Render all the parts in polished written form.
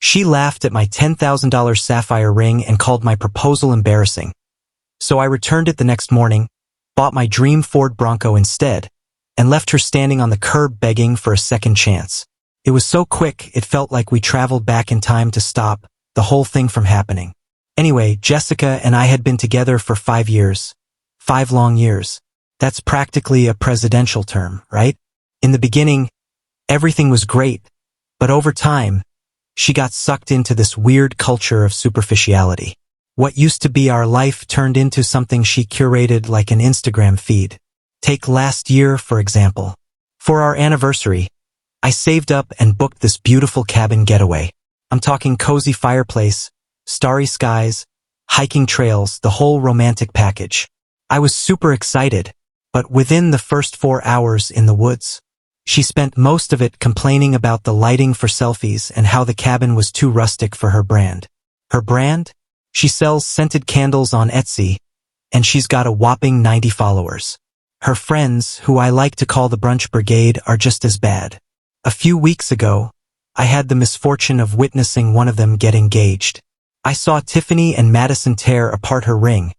She laughed at my $10,000 sapphire ring and called my proposal embarrassing. So I returned it the next morning, bought my dream Ford Bronco instead, and left her standing on the curb begging for a second chance. It was so quick, it felt like we traveled back in time to stop the whole thing from happening. Anyway, Jessica and I had been together for 5 years. 5 long years. That's practically a presidential term, right? In the beginning, everything was great, but over time, she got sucked into this weird culture of superficiality. What used to be our life turned into something she curated like an Instagram feed. Take last year, for example. For our anniversary, I saved up and booked this beautiful cabin getaway. I'm talking cozy fireplace, starry skies, hiking trails, the whole romantic package. I was super excited, but within the first 4 hours in the woods, she spent most of it complaining about the lighting for selfies and how the cabin was too rustic for her brand. Her brand? She sells scented candles on Etsy, and she's got a whopping 90 followers. Her friends, who I like to call the brunch brigade, are just as bad. A few weeks ago, I had the misfortune of witnessing one of them get engaged. I saw Tiffany and Madison tear apart her ring,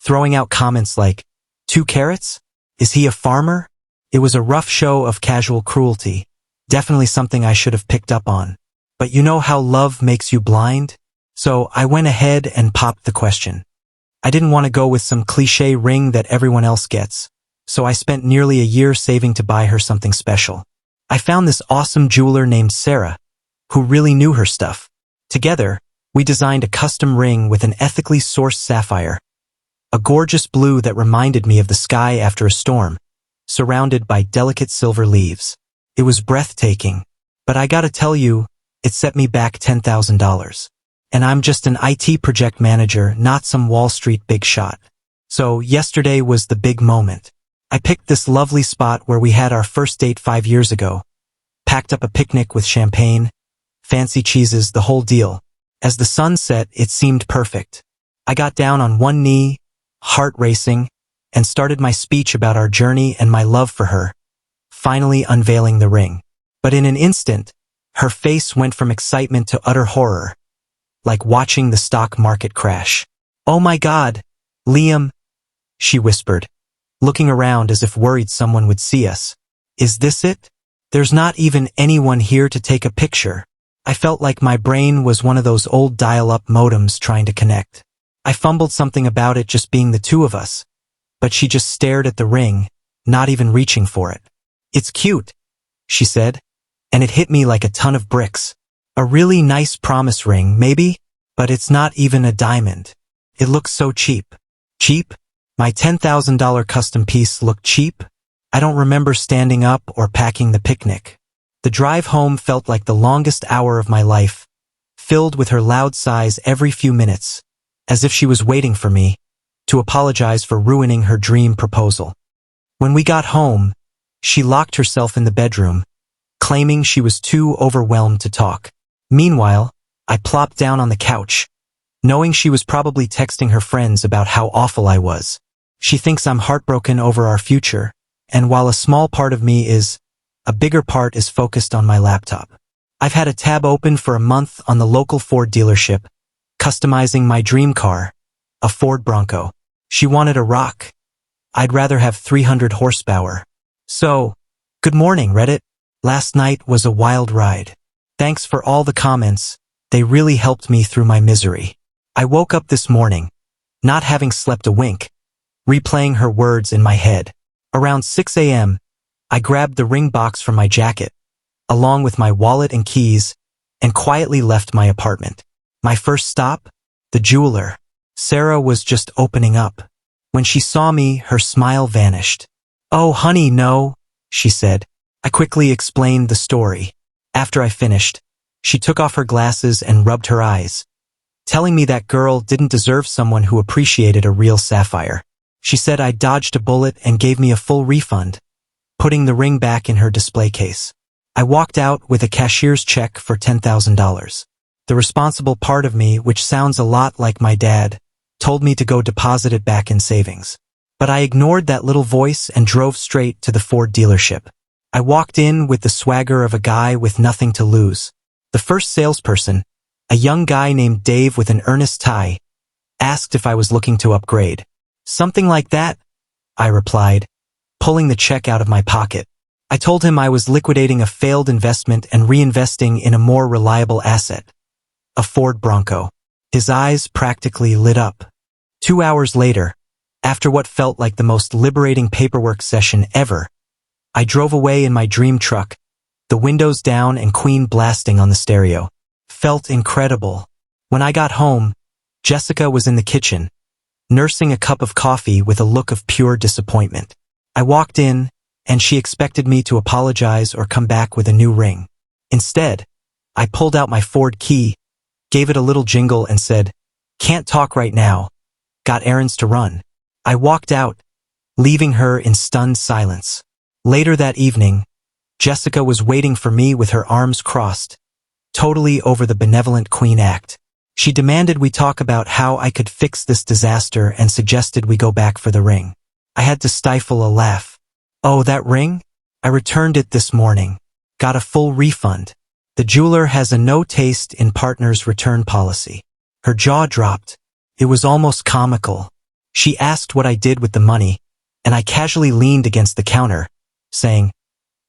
throwing out comments like, 2 carats? Is he a farmer? It was a rough show of casual cruelty, definitely something I should have picked up on. But you know how love makes you blind? So I went ahead and popped the question. I didn't want to go with some cliché ring that everyone else gets, so I spent nearly a year saving to buy her something special. I found this awesome jeweler named Sarah, who really knew her stuff. Together, we designed a custom ring with an ethically sourced sapphire, a gorgeous blue that reminded me of the sky after a storm, surrounded by delicate silver leaves. It was breathtaking, but I gotta tell you, it set me back $10,000. And I'm just an IT project manager, not some Wall Street big shot. So yesterday was the big moment. I picked this lovely spot where we had our first date 5 years ago, packed up a picnic with champagne, fancy cheeses, the whole deal. As the sun set, it seemed perfect. I got down on one knee, heart racing, and started my speech about our journey and my love for her, finally unveiling the ring. But in an instant, her face went from excitement to utter horror, like watching the stock market crash. "Oh my God, Liam," she whispered, looking around as if worried someone would see us. "Is this it? There's not even anyone here to take a picture." I felt like my brain was one of those old dial-up modems trying to connect. I fumbled something about it just being the two of us, but she just stared at the ring, not even reaching for it. "It's cute," she said, and it hit me like a ton of bricks. A really nice promise ring, maybe, but it's not even a diamond. It looks so cheap. Cheap? My $10,000 custom piece looked cheap? I don't remember standing up or packing the picnic. The drive home felt like the longest hour of my life, filled with her loud sighs every few minutes, as if she was waiting for me to apologize for ruining her dream proposal. When we got home, she locked herself in the bedroom, claiming she was too overwhelmed to talk. Meanwhile, I plopped down on the couch, knowing she was probably texting her friends about how awful I was. She thinks I'm heartbroken over our future, and while a small part of me is, a bigger part is focused on my laptop. I've had a tab open for a month on the local Ford dealership, customizing my dream car, a Ford Bronco. She wanted a rock. I'd rather have 300 horsepower. So, good morning, Reddit. Last night was a wild ride. Thanks for all the comments, they really helped me through my misery. I woke up this morning, not having slept a wink, replaying her words in my head. Around 6 a.m., I grabbed the ring box from my jacket, along with my wallet and keys, and quietly left my apartment. My first stop? The jeweler. Sarah was just opening up. When she saw me, her smile vanished. "Oh, honey, no," she said. I quickly explained the story. After I finished, she took off her glasses and rubbed her eyes, telling me that girl didn't deserve someone who appreciated a real sapphire. She said I dodged a bullet and gave me a full refund, putting the ring back in her display case. I walked out with a cashier's check for $10,000. The responsible part of me, which sounds a lot like my dad, told me to go deposit it back in savings. But I ignored that little voice and drove straight to the Ford dealership. I walked in with the swagger of a guy with nothing to lose. The first salesperson, A young guy named Dave with an earnest tie asked if I was looking to upgrade. Something like that, I replied, pulling the check out of my pocket. I told him I was liquidating a failed investment and reinvesting in a more reliable asset, a Ford Bronco. His eyes practically lit up. 2 hours later, after what felt like the most liberating paperwork session ever, I drove away in my dream truck, the windows down and Queen blasting on the stereo. Felt incredible. When I got home, Jessica was in the kitchen, nursing a cup of coffee with a look of pure disappointment. I walked in, and she expected me to apologize or come back with a new ring. Instead, I pulled out my Ford key, gave it a little jingle and said, "Can't talk right now. Got errands to run." I walked out, leaving her in stunned silence. Later that evening, Jessica was waiting for me with her arms crossed, totally over the benevolent Queen act. She demanded we talk about how I could fix this disaster and suggested we go back for the ring. I had to stifle a laugh. "Oh, that ring? I returned it this morning. Got a full refund. The jeweler has a no-taste in partners return policy." Her jaw dropped. It was almost comical. She asked what I did with the money, and I casually leaned against the counter, saying,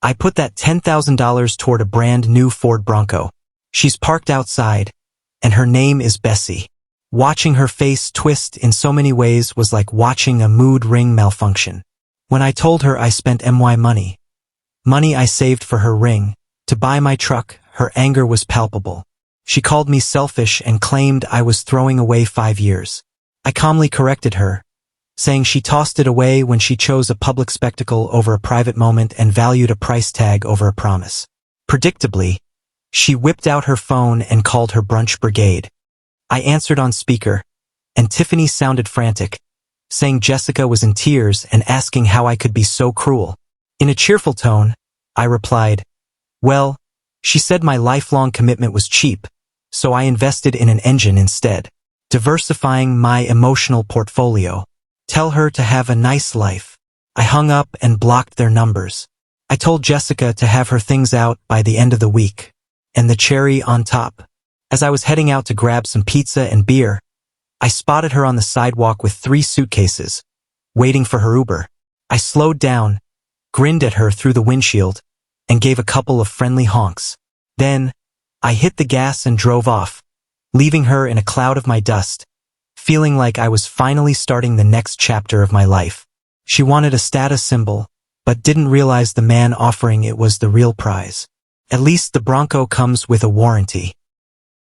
"I put that $10,000 toward a brand new Ford Bronco. She's parked outside, and her name is Bessie." Watching her face twist in so many ways was like watching a mood ring malfunction. When I told her I spent my money I saved for her ring, to buy my truck, her anger was palpable. She called me selfish and claimed I was throwing away 5 years. I calmly corrected her, saying she tossed it away when she chose a public spectacle over a private moment and valued a price tag over a promise. Predictably, she whipped out her phone and called her brunch brigade. I answered on speaker, and Tiffany sounded frantic, saying Jessica was in tears and asking how I could be so cruel. In a cheerful tone, I replied, "Well, she said my lifelong commitment was cheap, so I invested in an engine instead, diversifying my emotional portfolio. Tell her to have a nice life." I hung up and blocked their numbers. I told Jessica to have her things out by the end of the week. And the cherry on top, as I was heading out to grab some pizza and beer, I spotted her on the sidewalk with 3 suitcases, waiting for her Uber. I slowed down, grinned at her through the windshield, and gave a couple of friendly honks. Then, I hit the gas and drove off, leaving her in a cloud of my dust, feeling like I was finally starting the next chapter of my life. She wanted a status symbol, but didn't realize the man offering it was the real prize. At least the Bronco comes with a warranty.